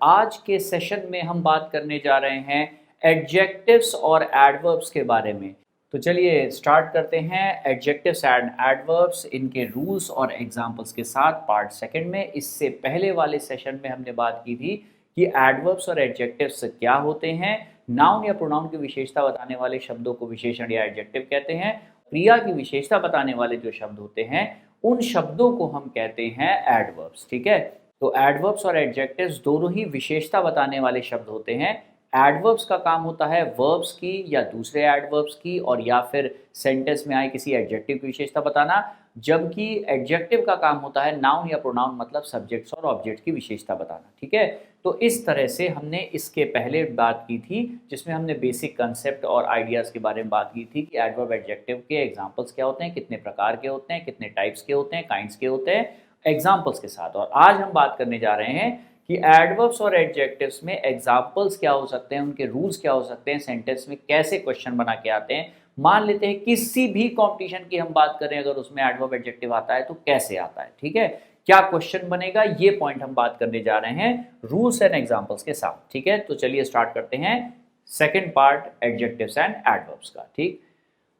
आज के सेशन में हम बात करने जा रहे हैं एडजेक्टिव्स और एडवर्ब्स के बारे में। तो चलिए स्टार्ट करते हैं एडजेक्टिव्स एंड एडवर्ब्स इनके रूल्स और एग्जांपल्स के साथ पार्ट सेकंड में। इससे पहले वाले सेशन में हमने बात की थी कि एडवर्ब्स और एडजेक्टिव्स क्या होते हैं। नाउन या प्रोनाउन की विशेषता बताने वाले शब्दों को विशेषण या एडजेक्टिव कहते हैं। क्रिया की विशेषता बताने वाले जो शब्द होते हैं उन शब्दों को हम कहते हैं एडवर्ब्स। ठीक है, तो एडवर्ब्स और एडजेक्टिव्स दोनों ही विशेषता बताने वाले शब्द होते हैं। एडवर्ब्स का काम होता है वर्ब्स की या दूसरे एडवर्ब्स की और या फिर सेंटेंस में आए किसी एडजेक्टिव की विशेषता बताना, जबकि एडजेक्टिव का काम होता है नाउन या प्रोनाउन मतलब सब्जेक्ट्स और ऑब्जेक्ट की विशेषता बताना। ठीक है, तो इस तरह से हमने इसके पहले बात की थी जिसमें हमने बेसिक कंसेप्ट और आइडियाज़ के बारे में बात की थी कि एडवर्ब एडजेक्टिव के एग्जाम्पल्स क्या होते हैं, कितने प्रकार के होते हैं, कितने टाइप्स के होते हैं, काइंड्स के होते हैं, एग्जाम्पल्स के साथ। और आज हम बात करने जा रहे हैं कि एडवर्ब्स और एडजेक्टिव्स में एग्जाम्पल्स क्या हो सकते हैं, उनके रूल्स क्या हो सकते हैं, सेंटेंस में कैसे क्वेश्चन बना के आते हैं। मान लेते हैं किसी भी कॉम्पिटिशन की हम बात करें, अगर उसमें एडवर्ब एडजेक्टिव आता है तो कैसे आता है। ठीक है, क्या क्वेश्चन बनेगा, ये पॉइंट हम बात करने जा रहे हैं रूल्स एंड एग्जाम्पल्स के साथ। ठीक है, तो चलिए स्टार्ट करते हैं second part adjectives and adverbs का। ठीक,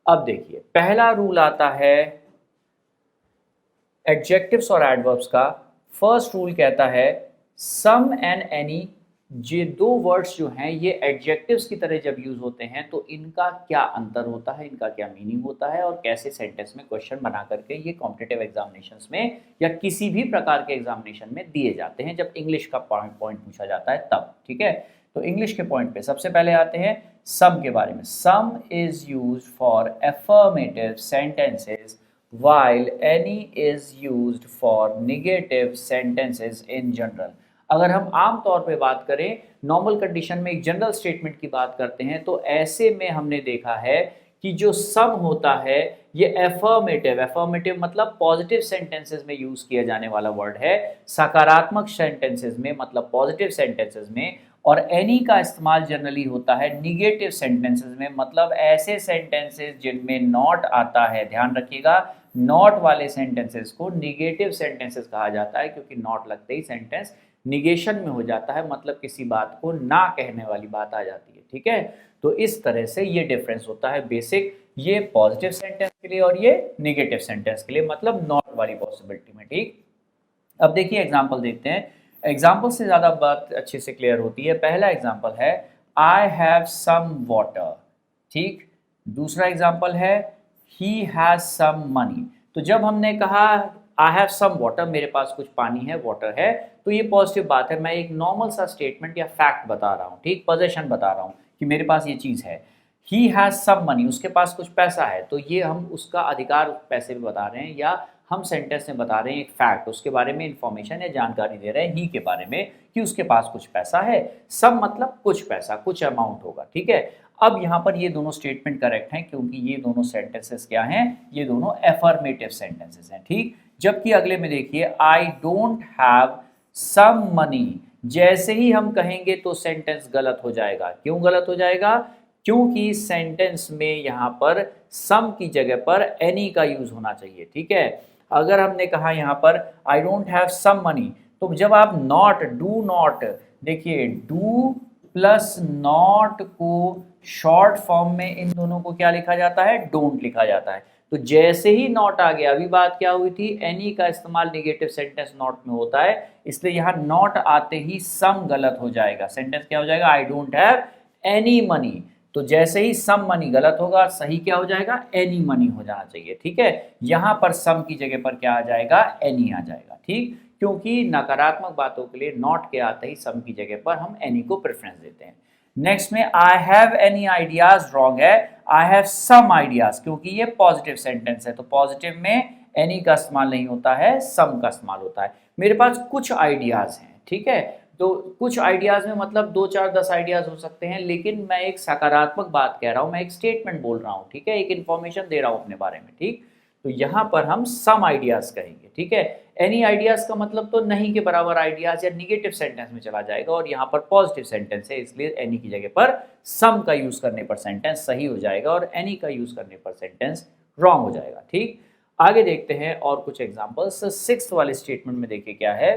अब देखिए पहला रूल आता है एडजेक्टिव्स और एडवर्ब्स का। फर्स्ट रूल कहता है सम एंड एनी, ये दो वर्ड्स जो हैं ये एडजेक्टिव्स की तरह जब यूज होते हैं तो इनका क्या अंतर होता है, इनका क्या मीनिंग होता है और कैसे सेंटेंस में क्वेश्चन बना करके ये कॉम्पिटिटिव एग्जामिनेशंस में या किसी भी प्रकार के एग्जामिनेशन में दिए जाते हैं जब इंग्लिश का पॉइंट पूछा जाता है तब। ठीक है, तो इंग्लिश के पॉइंट पे सबसे पहले आते हैं सम के बारे में। सम is used for affirmative sentences while any is used for negative sentences in general। अगर हम आम तौर पे बात करें नॉर्मल कंडीशन में एक जनरल स्टेटमेंट की बात करते हैं तो ऐसे में हमने देखा है कि जो सम होता है ये एफर्मेटिव मतलब पॉजिटिव सेंटेंसेस में यूज किया जाने वाला वर्ड है, सकारात्मक सेंटेंसेस में मतलब पॉजिटिव सेंटेंसेस में। और एनी का इस्तेमाल जनरली होता है निगेटिव सेंटेंसेस में मतलब ऐसे सेंटेंसेस जिनमें नॉट आता है। ध्यान रखिएगा, नॉट वाले सेंटेंसेस को निगेटिव सेंटेंसेस कहा जाता है क्योंकि नॉट लगते ही सेंटेंस निगेशन में हो जाता है, मतलब किसी बात को ना कहने वाली बात आ जाती है। ठीक है, तो इस तरह से ये डिफरेंस होता है बेसिक, ये पॉजिटिव सेंटेंस के लिए और ये निगेटिव सेंटेंस के लिए मतलब नॉट वाली पॉसिबिलिटी में। ठीक, अब देखिए एग्जाम्पल देखते हैं। एग्जाम्पल से ज़्यादा बात अच्छे से क्लियर होती है। पहला एग्जाम्पल है आई हैव सम वाटर। ठीक, दूसरा एग्जाम्पल है ही हैज सम मनी। तो जब हमने कहा आई हैव सम वाटर, मेरे पास कुछ पानी है, वाटर है, तो ये पॉजिटिव बात है, मैं एक नॉर्मल सा स्टेटमेंट या फैक्ट बता रहा हूँ। ठीक, पोजेशन बता रहा हूँ कि मेरे पास ये चीज़ है। ही हैज सम मनी, उसके पास कुछ पैसा है, तो ये हम उसका अधिकार पैसे में बता रहे हैं या हम सेंटेंस में बता रहे हैं एक फैक्ट, उसके बारे में इंफॉर्मेशन या जानकारी दे रहे हैं ही के बारे में कि उसके पास कुछ पैसा है। सम मतलब कुछ पैसा, कुछ अमाउंट होगा। ठीक है, अब यहाँ पर ये दोनों स्टेटमेंट करेक्ट हैं क्योंकि ये दोनों सेंटेंसेस क्या हैं, ये दोनों एफर्मेटिव सेंटेंसेस हैं। ठीक, जबकि अगले में देखिए I don't have some money, जैसे ही हम कहेंगे तो सेंटेंस गलत हो जाएगा। क्यों गलत हो जाएगा? क्योंकि सेंटेंस में यहाँ पर सम की जगह पर एनी का यूज होना चाहिए। ठीक है, अगर हमने कहा यहाँ पर I don't have some money, तो जब आप नॉट, डू नॉट, देखिए डू प्लस नॉट को शॉर्ट फॉर्म में इन दोनों को क्या लिखा जाता है, डोंट लिखा जाता है। तो जैसे ही नॉट आ गया, अभी बात क्या हुई थी, एनी का इस्तेमाल निगेटिव सेंटेंस नॉट में होता है, इसलिए यहाँ नॉट आते ही सम गलत हो जाएगा। सेंटेंस क्या हो जाएगा, आई डोंट हैव एनी मनी। तो जैसे ही सम मनी गलत होगा, सही क्या हो जाएगा, एनी मनी हो जाना चाहिए। ठीक है, यहां पर सम की जगह पर क्या आ जाएगा, एनी आ जाएगा। ठीक, क्योंकि नकारात्मक बातों के लिए नॉट के आते ही सम की जगह पर हम एनी को प्रेफरेंस देते हैं। नेक्स्ट में I have any ideas wrong है, आई हैव सम आइडियाज, क्योंकि ये पॉजिटिव सेंटेंस है तो पॉजिटिव में एनी का इस्तेमाल नहीं होता है, सम का इस्तेमाल होता है। मेरे पास कुछ आइडियाज हैं। ठीक है, तो कुछ आइडियाज में मतलब 2 4 10 आइडियाज हो सकते हैं, लेकिन मैं एक सकारात्मक बात कह रहा हूं, मैं एक स्टेटमेंट बोल रहा हूं। ठीक है, एक इंफॉर्मेशन दे रहा हूं अपने बारे में। ठीक, तो यहां पर हम सम आइडियाज कहेंगे। ठीक है, एनी आइडियाज का मतलब तो नहीं के बराबर आइडियाज या निगेटिव सेंटेंस में चला जाएगा और यहाँ पर पॉजिटिव सेंटेंस है, इसलिए एनी की जगह पर सम का यूज करने पर सेंटेंस सही हो जाएगा और एनी का यूज करने पर सेंटेंस रॉन्ग हो जाएगा। ठीक, आगे देखते हैं और कुछ एग्जांपल्स। 6th वाले स्टेटमेंट में देखिए क्या है,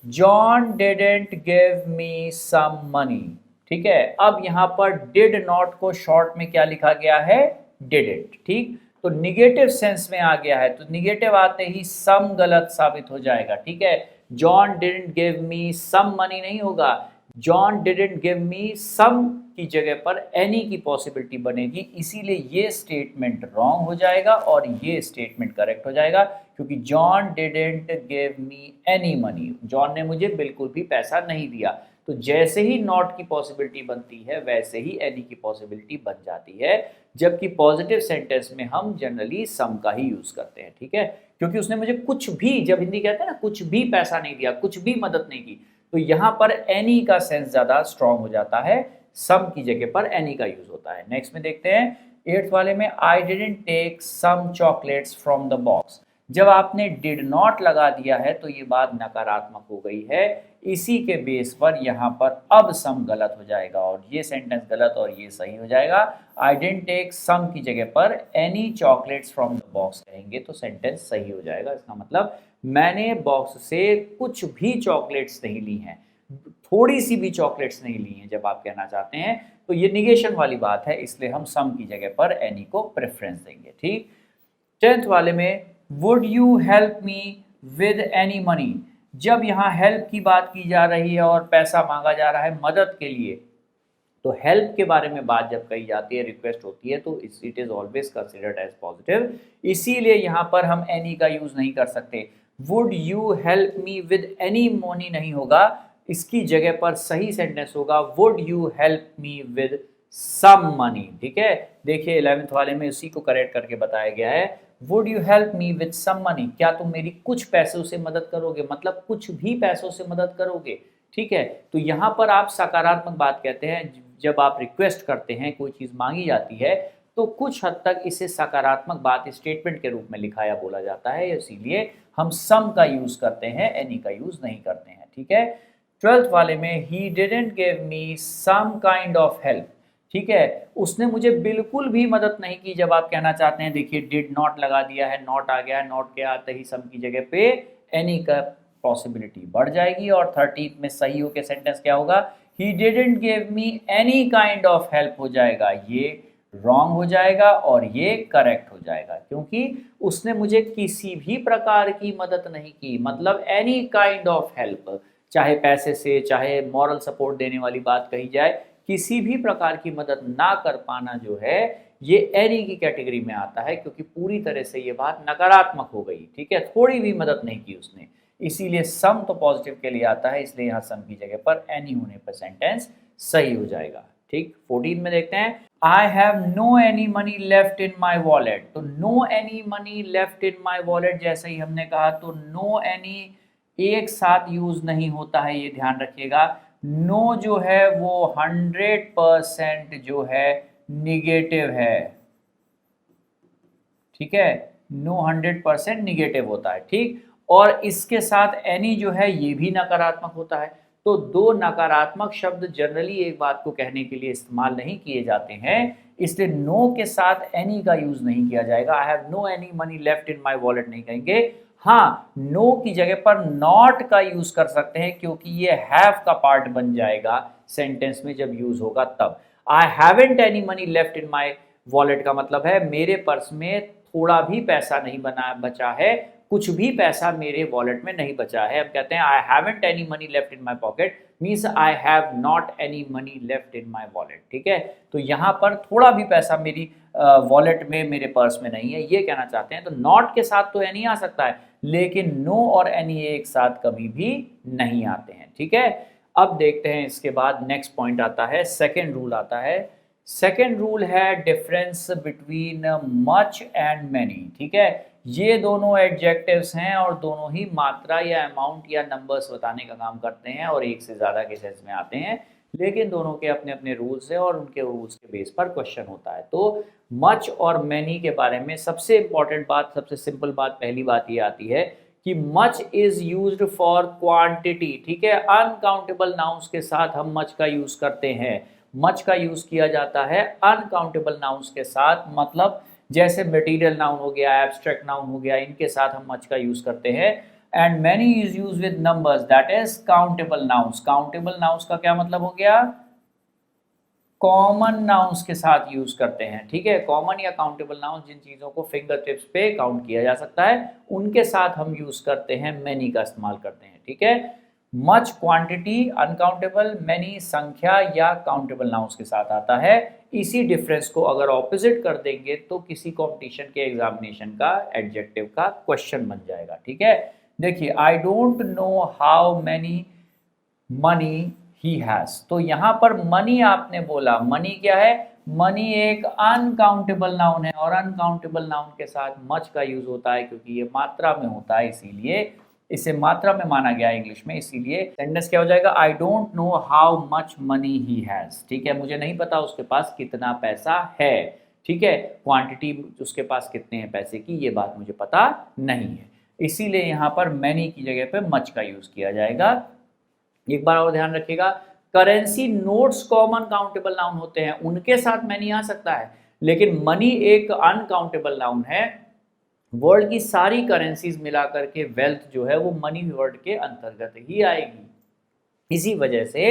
John didn't give me some money. ठीक है, अब यहां पर डिड नॉट को शॉर्ट में क्या लिखा गया है, डिडंट। ठीक, तो निगेटिव सेंस में आ गया है, तो निगेटिव आते ही सम गलत साबित हो जाएगा। ठीक है, John didn't give me some money नहीं होगा, John didn't give me some की जगह पर एनी की पॉसिबिलिटी बनेगी, इसीलिए ये स्टेटमेंट रॉन्ग हो जाएगा और ये स्टेटमेंट करेक्ट हो जाएगा, क्योंकि John didn't give me any money, John ने मुझे बिल्कुल भी पैसा नहीं दिया। तो जैसे ही नॉट की पॉसिबिलिटी बनती है वैसे ही एनी की पॉसिबिलिटी बन जाती है, जबकि पॉजिटिव सेंटेंस में हम जनरली सम का ही यूज करते हैं। ठीक है, क्योंकि उसने मुझे कुछ भी, जब हिंदी कहते हैं ना कुछ भी पैसा नहीं दिया, कुछ भी मदद नहीं की, तो यहाँ पर एनी का सेंस ज्यादा स्ट्रांग हो जाता है, सम की जगह पर एनी का यूज होता है। नेक्स्ट में देखते हैं 8th वाले में, I didn't take some chocolates from the box. जब आपने डिड नॉट लगा दिया है तो ये बात नकारात्मक हो गई है, इसी के बेस पर यहाँ पर अब सम गलत हो जाएगा और ये सेंटेंस गलत और ये सही हो जाएगा। आई डिडंट टेक सम की जगह पर any chocolates from the box कहेंगे तो सेंटेंस सही हो जाएगा। इसका मतलब मैंने बॉक्स से कुछ भी चॉकलेट्स नहीं ली हैं, थोड़ी सी भी चॉकलेट्स नहीं ली हैं जब आप कहना चाहते हैं, तो ये निगेशन वाली बात है, इसलिए हम सम की जगह पर एनी को प्रेफरेंस देंगे। ठीक, 10th वाले में, would you help me with any money. जब यहाँ हेल्प की बात की जा रही है और पैसा मांगा जा रहा है मदद के लिए, तो हेल्प के बारे में बात जब कही जाती है, रिक्वेस्ट होती है, तो it is always considered as positive, इसीलिए यहाँ पर हम एनी का यूज नहीं कर सकते। Would you help me with any money नहीं होगा, इसकी जगह पर सही सेंटेंस होगा would you help me with some money. ठीक है, देखिए 11th वाले में उसी को करेक्ट करके बताया गया है, would you help me with some money, क्या तुम मेरी कुछ पैसों से मदद करोगे, मतलब कुछ भी पैसों से मदद करोगे। ठीक है, तो यहाँ पर आप सकारात्मक बात कहते हैं, जब आप रिक्वेस्ट करते हैं, कोई चीज मांगी जाती है, तो कुछ हद तक इसे सकारात्मक बात स्टेटमेंट के रूप में लिखा या बोला जाता है, इसीलिए हम सम का यूज करते हैं, एनी का यूज नहीं करते हैं। ठीक है, 12th वाले में, he didn't give me some kind of help. ठीक है, उसने मुझे बिल्कुल भी मदद नहीं की, जब आप कहना चाहते हैं, देखिए डिड नॉट लगा दिया है, नॉट आ गया है, नॉट के आते ही सम की जगह पे एनी का पॉसिबिलिटी बढ़ जाएगी और 13th में सही हो के सेंटेंस क्या होगा, ही didn't give me any kind of help हो जाएगा, ये रॉन्ग हो जाएगा और ये करेक्ट हो जाएगा, क्योंकि उसने मुझे किसी भी प्रकार की मदद नहीं की, मतलब एनी काइंड ऑफ हेल्प, चाहे पैसे से, चाहे मॉरल सपोर्ट देने वाली बात कही जाए, किसी भी प्रकार की मदद ना कर पाना जो है ये एनी की कैटेगरी में आता है, क्योंकि पूरी तरह से ये बात नकारात्मक हो गई। ठीक है, थोड़ी भी मदद नहीं की उसने, इसीलिए सम तो पॉजिटिव के लिए आता है, इसलिए यहाँ सम की जगह पर एनी होने पर सेंटेंस सही हो जाएगा। ठीक, 14 में देखते हैं, I have no any money left in my wallet. तो no any money left in my wallet जैसे ही हमने कहा, तो नो एनी एक साथ यूज नहीं होता है, ये ध्यान रखिएगा। नो जो है वो 100% जो है निगेटिव है। ठीक है, नो 100% निगेटिव होता है। ठीक, और इसके साथ एनी जो है ये भी नकारात्मक होता है, तो दो नकारात्मक शब्द जनरली एक बात को कहने के लिए इस्तेमाल नहीं किए जाते हैं, इसलिए नो के साथ एनी का यूज नहीं किया जाएगा। I have no any money left in my wallet नहीं कहेंगे। हाँ, नो की जगह पर नॉट का यूज कर सकते हैं, क्योंकि ये हैव का पार्ट बन जाएगा सेंटेंस में जब यूज होगा तब। I haven't any money left in my wallet का मतलब है मेरे पर्स में थोड़ा भी पैसा नहीं बचा है, कुछ भी पैसा मेरे वॉलेट में नहीं बचा है। अब कहते हैं I haven't any money left in my pocket, means I have not any money left in my wallet. ठीक है, तो यहाँ पर थोड़ा भी पैसा मेरी वॉलेट में, मेरे पर्स में नहीं है, ये कहना चाहते हैं। तो नॉट के साथ तो एनी आ सकता है, लेकिन नो और एनी एक साथ कभी भी नहीं आते हैं। ठीक है, अब देखते हैं इसके बाद नेक्स्ट पॉइंट आता है, सेकेंड रूल आता है। सेकेंड रूल है difference between much and many. ठीक है, ये दोनों एडजेक्टिव्स हैं और दोनों ही मात्रा या अमाउंट या नंबर्स बताने का काम करते हैं और एक से ज़्यादा के सेंस में आते हैं, लेकिन दोनों के अपने अपने रूल्स हैं और उनके रूल्स के बेस पर क्वेश्चन होता है। तो मच और मैनी के बारे में सबसे इंपॉर्टेंट बात, सबसे सिंपल बात, पहली बात ये आती है कि much is used for quantity. ठीक है, अनकाउंटेबल नाउन्स के साथ हम मच का यूज करते हैं। मच का यूज किया जाता है अनकाउंटेबल नाउन्स के साथ, मतलब जैसे मटेरियल नाउन हो गया, एब्स्ट्रैक्ट नाउन हो गया, इनके साथ हम मच का यूज करते हैं। And many is use with numbers that is countable nouns. Countable nouns का क्या मतलब हो गया? कॉमन नाउन्स के साथ यूज करते हैं, ठीक है। कॉमन या काउंटेबल नाउन्स जिन चीजों को फिंगर टिप्स पे काउंट किया जा सकता है उनके साथ हम यूज करते हैं, मैनी का इस्तेमाल करते हैं, ठीक है। मच क्वांटिटी अनकाउंटेबल, मैनी संख्या या काउंटेबल नाउन्स के साथ आता है। इसी डिफरेंस को अगर ऑपोजिट कर देंगे तो किसी कॉम्पिटिशन के एग्जामिनेशन का एडजेक्टिव का क्वेश्चन बन जाएगा, ठीक है। देखिए, I don't know how many money he has, तो यहां पर मनी आपने बोला, मनी क्या है? मनी एक अनकाउंटेबल नाउन है और अनकाउंटेबल नाउन के साथ मच का यूज होता है क्योंकि ये मात्रा में होता है, इसीलिए इसे मात्रा में माना गया है इंग्लिश में। इसीलिए सेंटेंस क्या हो जाएगा? I don't know how much money he has, ठीक है। मुझे नहीं पता उसके पास कितना पैसा है, ठीक है। क्वांटिटी उसके पास कितने हैं पैसे की, ये बात मुझे पता नहीं है, इसीलिए यहाँ पर मैनी की जगह पे मच का यूज किया जाएगा। एक बार और ध्यान रखिएगा, currency notes common countable noun होते हैं, उनके साथ मैनी आ सकता है, लेकिन मनी एक अनकाउंटेबल नाउन है। वर्ल्ड की सारी करेंसीज मिला करके वेल्थ जो है वो मनी वर्ड के अंतर्गत ही आएगी। इसी वजह से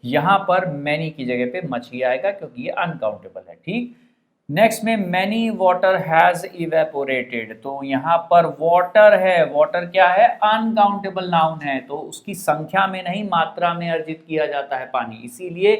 यहां पर मैनी की जगह पे मच ही आएगा क्योंकि ये अनकाउंटेबल है, ठीक। नेक्स्ट में मैनी वाटर हैज इवेपोरेटेड, तो यहाँ पर वाटर है, वाटर क्या है? अनकाउंटेबल नाउन है, तो उसकी संख्या में नहीं मात्रा में अर्जित किया जाता है पानी, इसीलिए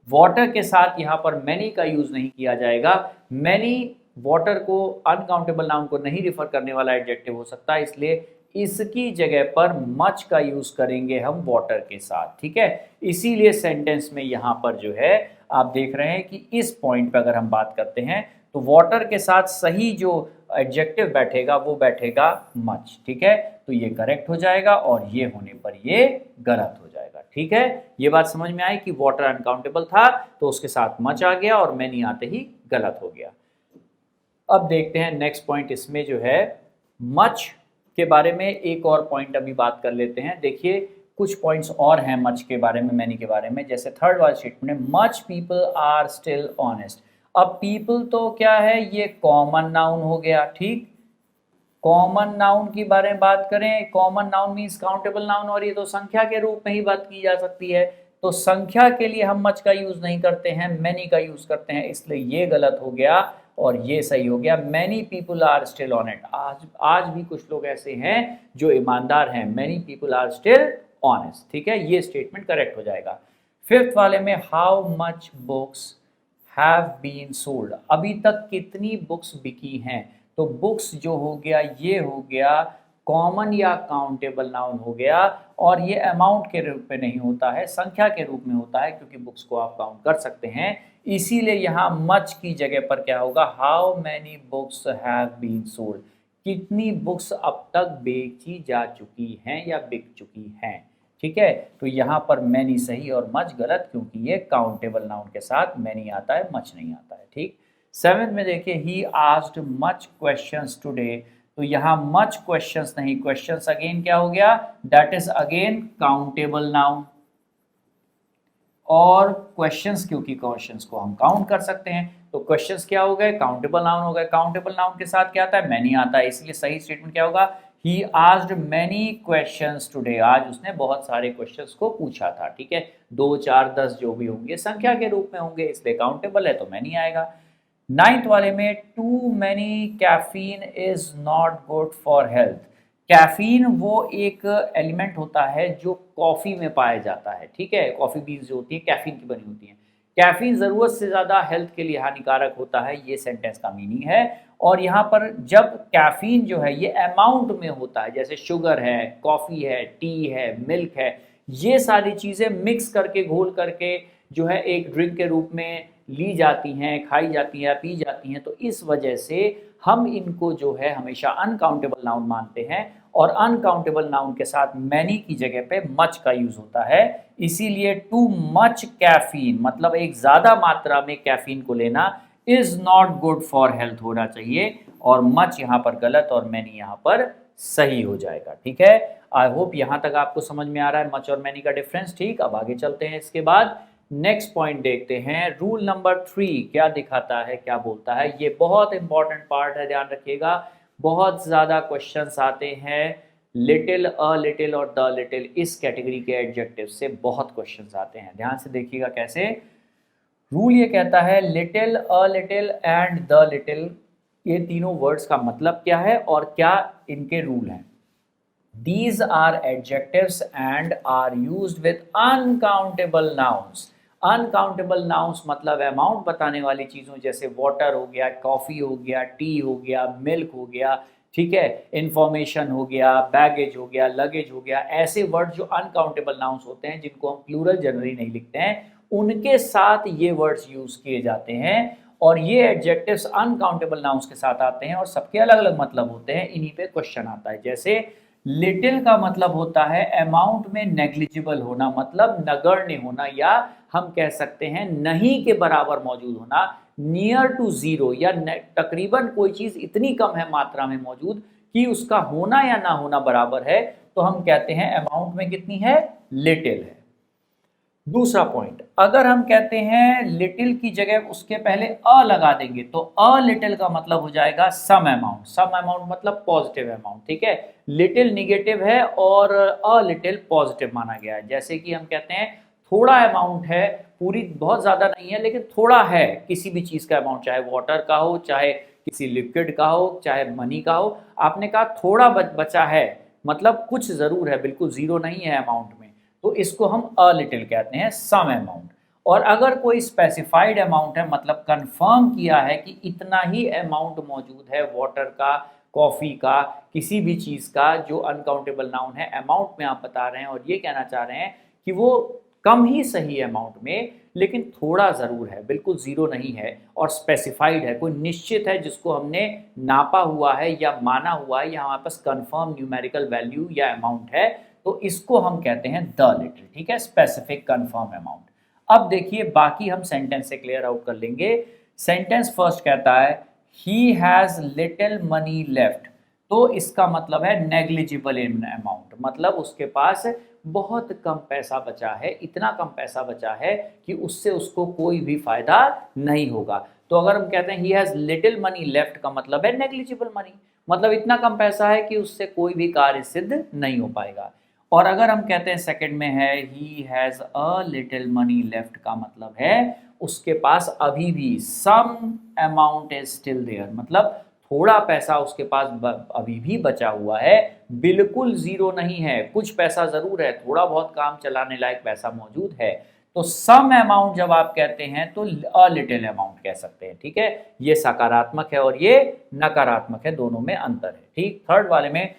वाटर के साथ यहाँ पर मैनी का यूज नहीं किया जाएगा। मैनी वाटर को अनकाउंटेबल नाउन को नहीं रिफर करने वाला एडजेक्टिव हो सकता है, इसलिए इसकी जगह पर मच का यूज करेंगे हम वाटर के साथ, ठीक है। इसीलिए सेंटेंस में यहाँ पर जो है आप देख रहे हैं कि इस पॉइंट पे अगर हम बात करते हैं तो वाटर के साथ सही जो एडजेक्टिव बैठेगा वो बैठेगा मच, ठीक है। तो ये करेक्ट हो जाएगा और ये होने पर ये गलत हो जाएगा, ठीक है। ये बात समझ में आई कि वाटर अनकाउंटेबल था तो उसके साथ मच आ गया और मैनी आते ही गलत हो गया। अब देखते हैं नेक्स्ट पॉइंट, इसमें जो है मच के बारे में एक और पॉइंट अभी बात कर लेते हैं। देखिए, कुछ पॉइंट्स और हैं मच के बारे में, मैनी के बारे में, जैसे थर्ड वाले स्टेटमेंट में much people are still honest. अब पीपल तो क्या है? ये कॉमन नाउन हो गया, ठीक। कॉमन नाउन की बारे में बात करें, common noun means countable noun और ये तो संख्या के रूप में ही बात की जा सकती है, तो संख्या के लिए हम मच का यूज नहीं करते हैं, मैनी का यूज करते हैं, इसलिए ये गलत हो गया और ये सही हो गया। Many people are still on it, आज भी कुछ लोग ऐसे हैं जो ईमानदार हैं। Many people are still honest, ठीक है, ये स्टेटमेंट करेक्ट हो जाएगा। फिफ्थ वाले में how much books have been sold, अभी तक कितनी बुक्स बिकी हैं, तो बुक्स जो हो गया ये हो गया कॉमन या काउंटेबल नाउन हो गया, और ये अमाउंट के रूप में नहीं होता है, संख्या के रूप में होता है, क्योंकि बुक्स को आप काउंट कर सकते हैं। इसीलिए यहाँ मच की जगह पर क्या होगा? How many books have been sold, कितनी बुक्स अब तक बेची जा चुकी हैं या बिक चुकी हैं, ठीक है। तो यहाँ पर मैनी सही और मच गलत, क्योंकि ये काउंटेबल नाउन के साथ मैनी आता है, मच नहीं आता है, ठीक। सेवेंथ में देखिए, he asked much questions today, तो यहाँ मच क्वेश्चंस नहीं, क्वेश्चंस अगेन क्या हो गया? That is again countable noun, और क्वेश्चंस क्योंकि क्वेश्चंस को हम काउंट कर सकते हैं, तो क्वेश्चंस क्या हो गए? काउंटेबल नाउन हो गए। काउंटेबल नाउन के साथ क्या आता है? मैनी आता है, इसलिए सही स्टेटमेंट क्या होगा? He asked many questions today, आज उसने बहुत सारे क्वेश्चंस को पूछा था, ठीक है। 2, 4, 10 जो भी होंगे संख्या के रूप में होंगे, इसलिए काउंटेबल है तो मैनी आएगा। नाइन्थ वाले में too many caffeine is not good for health, caffeine वो एक एलिमेंट होता है जो कॉफ़ी में पाया जाता है, ठीक है। कॉफ़ी बीन्स जो होती है कैफीन की बनी होती हैं, कैफीन ज़रूरत से ज़्यादा हेल्थ के लिए हानिकारक होता है, ये सेंटेंस का मीनिंग है। और यहाँ पर जब कैफीन जो है ये अमाउंट में होता है, जैसे शुगर है, कॉफ़ी है, टी है, मिल्क है, ये सारी चीज़ें मिक्स करके घोल करके जो है एक ड्रिंक के रूप में ली जाती हैं, खाई जाती हैं, पी जाती हैं, तो इस वजह से हम इनको जो है हमेशा अनकाउंटेबल नाउन मानते हैं, और अनकाउंटेबल नाउन के साथ मैनी की जगह पे मच का यूज होता है। इसीलिए टू मच कैफीन मतलब एक ज्यादा मात्रा में कैफीन को लेना is not good for health होना चाहिए, और मच यहाँ पर गलत और मैनी यहाँ पर सही हो जाएगा, ठीक है। आई होप यहाँ तक आपको समझ में आ रहा है मच और मैनी का डिफरेंस, ठीक। अब आगे चलते हैं, इसके बाद नेक्स्ट पॉइंट देखते हैं। रूल नंबर 3 क्या दिखाता है, क्या बोलता है, ये बहुत इंपॉर्टेंट पार्ट है, ध्यान रखिएगा। बहुत ज़्यादा क्वेश्चंस आते हैं लिटिल, अ लिटिल और द लिटिल इस कैटेगरी के एडजेक्टिव से बहुत क्वेश्चंस आते हैं। ध्यान से देखिएगा कैसे। रूल ये कहता है little, a little and the little, ये तीनों वर्ड्स का मतलब क्या है और क्या इनके रूल हैं। These are adjectives and are used with uncountable nouns. Uncountable nouns मतलब अमाउंट बताने वाली चीज़ों जैसे वाटर हो गया, कॉफ़ी हो गया, टी हो गया, मिल्क हो गया, ठीक है, इंफॉर्मेशन हो गया, बैगेज हो गया, लगेज हो गया। ऐसे वर्ड जो अनकाउंटेबल नाउन्स होते हैं जिनको हम प्लूरल जनरली नहीं लिखते हैं, उनके साथ ये वर्ड्स यूज़ किए जाते हैं। और ये एडजेक्टिव्स अनकाउंटेबल नाउन्स के साथ आते हैं और सबके अलग अलग मतलब होते हैं। इन्हीं पे क्वेश्चन आता है। जैसे लिटिल का मतलब होता है अमाउंट में नेग्लिजिबल होना, मतलब नगण्य होना, या हम कह सकते हैं नहीं के बराबर मौजूद होना, नियर टू जीरो, या तकरीबन कोई चीज इतनी कम है मात्रा में मौजूद कि उसका होना या ना होना बराबर है, तो हम कहते हैं अमाउंट में कितनी है, लिटिल है। दूसरा पॉइंट, अगर हम कहते हैं लिटिल की जगह उसके पहले अ लगा देंगे तो अ लिटिल का मतलब हो जाएगा सम अमाउंट। सम अमाउंट मतलब पॉजिटिव अमाउंट, ठीक है। लिटिल निगेटिव है और अ लिटिल पॉजिटिव माना गया है। जैसे कि हम कहते हैं थोड़ा अमाउंट है, पूरी बहुत ज्यादा नहीं है लेकिन थोड़ा है, किसी भी चीज का अमाउंट, चाहे वाटर का हो, चाहे किसी लिक्विड का हो, चाहे मनी का हो। आपने कहा थोड़ा बचा है, मतलब कुछ जरूर है, बिल्कुल जीरो नहीं है अमाउंट में, तो इसको हम अ लिटिल कहते हैं, सम अमाउंट। और अगर कोई स्पेसिफाइड अमाउंट है, मतलब कंफर्म किया है कि इतना ही अमाउंट मौजूद है वाटर का, कॉफी का, किसी भी चीज का, जो अनकाउंटेबल नाउन है, अमाउंट में आप बता रहे हैं और ये कहना चाह रहे हैं कि वो कम ही सही अमाउंट में, लेकिन थोड़ा जरूर है, बिल्कुल जीरो नहीं है, और स्पेसिफाइड है, कोई निश्चित है जिसको हमने नापा हुआ है या माना हुआ है, या हमारे पास कंफर्म न्यूमेरिकल वैल्यू या अमाउंट है, तो इसको हम कहते हैं द लिटिल, ठीक है, स्पेसिफिक कंफर्म अमाउंट। अब देखिए बाकी हम सेंटेंस से क्लियर आउट कर लेंगे। सेंटेंस फर्स्ट कहता है he has little money left, तो इसका मतलब है नेग्लिजिबल इन अमाउंट, मतलब उसके पास बहुत कम पैसा बचा है, इतना कम पैसा बचा है कि उससे उसको कोई भी फायदा नहीं होगा। तो अगर हम कहते हैं he has little money left का मतलब है नेग्लिजिबल मनी, मतलब इतना कम पैसा है कि उससे कोई भी कार्य सिद्ध नहीं हो पाएगा। और अगर हम कहते हैं सेकंड में है he has a little money left का मतलब है उसके पास अभी भी some amount is still there, मतलब थोड़ा पैसा उसके पास अभी भी बचा हुआ है, बिल्कुल जीरो नहीं है, कुछ पैसा जरूर है, थोड़ा बहुत काम चलाने लायक पैसा मौजूद है। तो सम अमाउंट जब आप कहते हैं तो अ लिटिल अमाउंट कह सकते हैं, ठीक है। ये सकारात्मक है और ये नकारात्मक है, दोनों में अंतर है, ठीक। थर्ड वाले में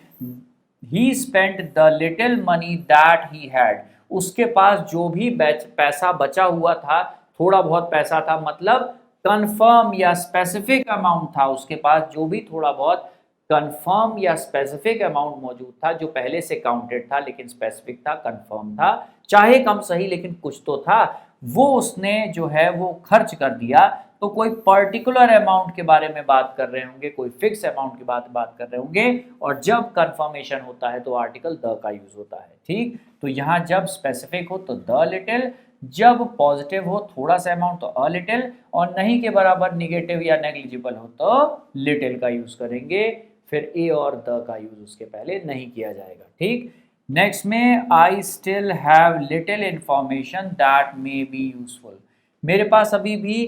ही spent the little money that he had, उसके पास जो भी पैसा बचा हुआ था, थोड़ा बहुत पैसा था, मतलब कंफर्म या स्पेसिफिक अमाउंट था उसके पास, जो भी थोड़ा बहुत कंफर्म या स्पेसिफिक अमाउंट मौजूद था, जो पहले से काउंटेड था लेकिन स्पेसिफिक था, कंफर्म था, चाहे कम सही लेकिन कुछ तो था, वो उसने जो है वो खर्च कर दिया। तो कोई पर्टिकुलर अमाउंट के बारे में बात कर रहे होंगे, कोई फिक्स अमाउंट की बात कर रहे होंगे, और जब कंफर्मेशन होता है तो आर्टिकल द का यूज होता है, ठीक। तो यहाँ जब स्पेसिफिक हो तो द लिटिल, जब पॉजिटिव हो थोड़ा सा अमाउंट तो अ लिटिल, और नहीं के बराबर निगेटिव या नेग्लिजिबल हो तो लिटिल का यूज करेंगे, फिर ए और द का यूज उसके पहले नहीं किया जाएगा, ठीक। नेक्स्ट में I still have little information that may be useful, मेरे पास अभी भी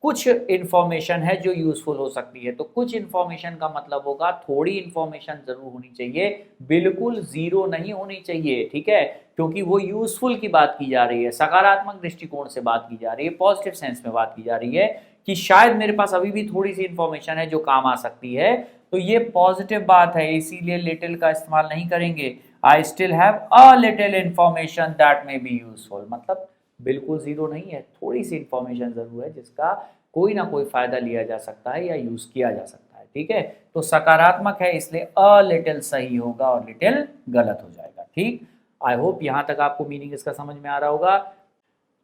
कुछ इंफॉर्मेशन है जो यूजफुल हो सकती है। तो कुछ इंफॉर्मेशन का मतलब होगा थोड़ी इंफॉर्मेशन जरूर होनी चाहिए, बिल्कुल जीरो नहीं होनी चाहिए, ठीक है, क्योंकि वो यूजफुल की बात की जा रही है, सकारात्मक दृष्टिकोण से बात की जा रही है, पॉजिटिव सेंस में बात की जा रही है कि शायद मेरे पास अभी भी थोड़ी सी इंफॉर्मेशन है जो काम आ सकती है। तो ये पॉजिटिव बात है, इसीलिए लिटिल का इस्तेमाल नहीं करेंगे। I still have a little information that may be useful, मतलब बिल्कुल जीरो नहीं है, थोड़ी सी इंफॉर्मेशन जरूर है जिसका कोई ना कोई फायदा लिया जा सकता है या यूज किया जा सकता है, ठीक है। तो सकारात्मक है इसलिए अ लिटिल सही होगा और लिटिल गलत हो जाएगा, ठीक। आई होप यहां तक आपको मीनिंग इसका समझ में आ रहा होगा।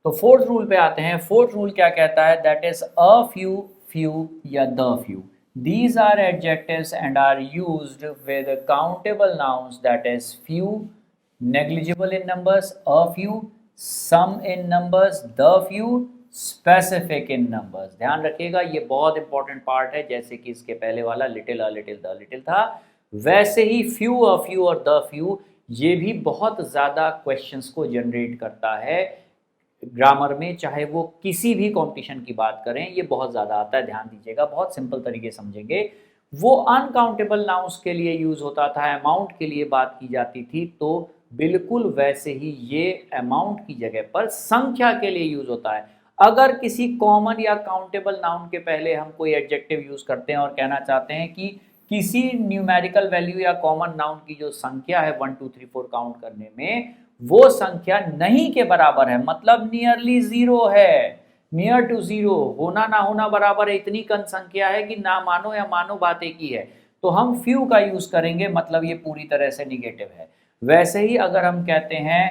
तो फोर्थ रूल पे आते हैं। फोर्थ रूल क्या कहता है, that is a few, few या the few, these are adjectives and are used with countable nouns, that is few, negligible in numbers a few, some in numbers the few, specific in numbers। ध्यान रखिएगा ये बहुत important part है, जैसे कि इसके पहले वाला little a little the little था। वैसे ही फ्यू, अ फ्यू और द फ्यू ये भी बहुत ज़्यादा क्वेश्चंस को जनरेट करता है ग्रामर में, चाहे वो किसी भी कंपटीशन की बात करें, ये बहुत ज़्यादा आता है। ध्यान दीजिएगा, बहुत सिंपल तरीके समझेंगे। वो अनकाउंटेबल नाउन्स के लिए यूज़ होता था, अमाउंट के लिए बात की जाती थी, तो बिल्कुल वैसे ही ये अमाउंट की जगह पर संख्या के लिए यूज़ होता है। अगर किसी कॉमन या काउंटेबल नाउन के पहले हम कोई एडजेक्टिव यूज़ करते हैं और कहना चाहते हैं कि किसी न्यूमेरिकल वैल्यू या कॉमन नाउन की जो संख्या है 1 2 3 4 काउंट करने में, वो संख्या नहीं के बराबर है, मतलब नियरली जीरो है, नियर टू जीरो, होना ना होना बराबर है, इतनी कम संख्या है कि ना मानो या मानो बात एक ही है, तो हम फ्यू का यूज करेंगे, मतलब ये पूरी तरह से निगेटिव है। वैसे ही अगर हम कहते हैं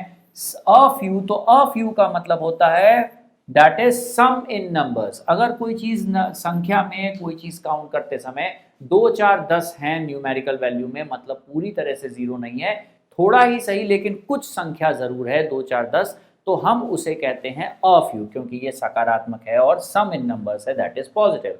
अ फ्यू, तो अ फ्यू का मतलब होता है that is some in numbers. अगर कोई चीज संख्या में कोई चीज काउंट करते समय 2 4 10 हैं न्यूमेरिकल वैल्यू में, मतलब पूरी तरह से जीरो नहीं है, थोड़ा ही सही लेकिन कुछ संख्या जरूर है 2 4 10, तो हम उसे कहते हैं अ फ्यू, क्योंकि ये सकारात्मक है और सम इन नंबर्स है, दैट इज पॉजिटिव।